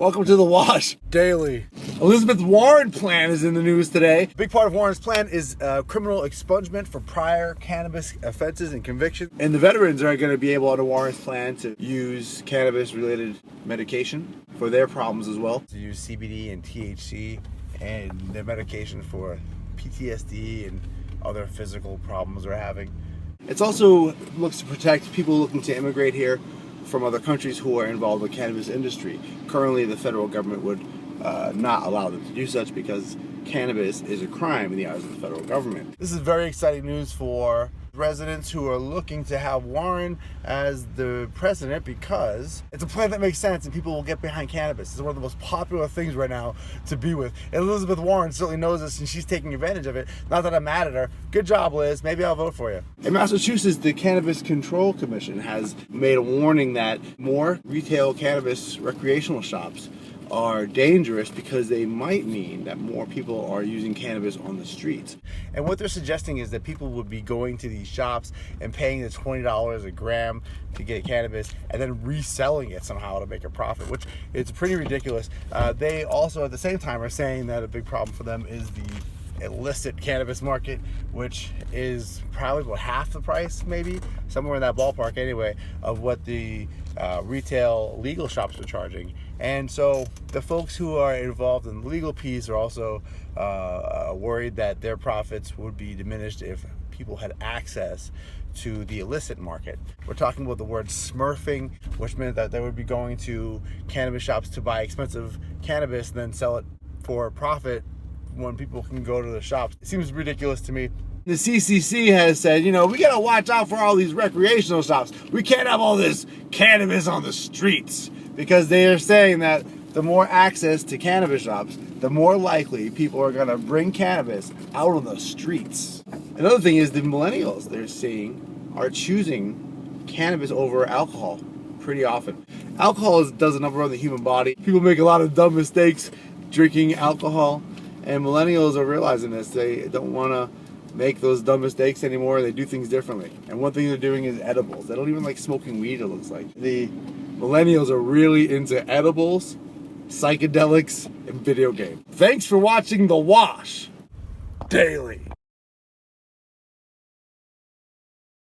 Welcome to the Wash Daily. Elizabeth Warren plan is in the news today. A big part of Warren's plan is criminal expungement for prior cannabis offenses and convictions. And the veterans are going to be able, under Warren's plan, to use cannabis-related medication for their problems as well. To use CBD and THC and their medication for PTSD and other physical problems they're having. It also looks to protect people looking to immigrate here from other countries who are involved in the cannabis industry. Currently, the federal government would not allow them to do such because cannabis is a crime in the eyes of the federal government. This is very exciting news for residents who are looking to have Warren as the president because it's a plan that makes sense and people will get behind cannabis. It's one of the most popular things right now to be with. And Elizabeth Warren certainly knows this and she's taking advantage of it. Not that I'm mad at her. Good job, Liz. Maybe I'll vote for you. In Massachusetts, the Cannabis Control Commission has made a warning that more retail cannabis recreational shops are dangerous because they might mean that more people are using cannabis on the streets. And what they're suggesting is that people would be going to these shops and paying the $20 a gram to get cannabis and then reselling it somehow to make a profit, which is pretty ridiculous. They also at the same time are saying that a big problem for them is the illicit cannabis market, which is probably about half the price, maybe somewhere in that ballpark anyway, of what the retail legal shops are charging. And so the folks who are involved in the legal piece are also worried that their profits would be diminished if people had access to the illicit market. We're talking about the word smurfing, which meant that they would be going to cannabis shops to buy expensive cannabis and then sell it for profit when people can go to the shops. It seems ridiculous to me. The CCC has said, we gotta watch out for all these recreational shops. We can't have all this cannabis on the streets because they are saying that the more access to cannabis shops, the more likely people are gonna bring cannabis out on the streets. Another thing is the millennials they're seeing are choosing cannabis over alcohol pretty often. Alcohol does a number on the human body. People make a lot of dumb mistakes drinking alcohol. And millennials are realizing this. They don't want to make those dumb mistakes anymore. They do things differently. And one thing they're doing is edibles. They don't even like smoking weed, it looks like. The millennials are really into edibles, psychedelics, and video games. Thanks for watching The Wash Daily.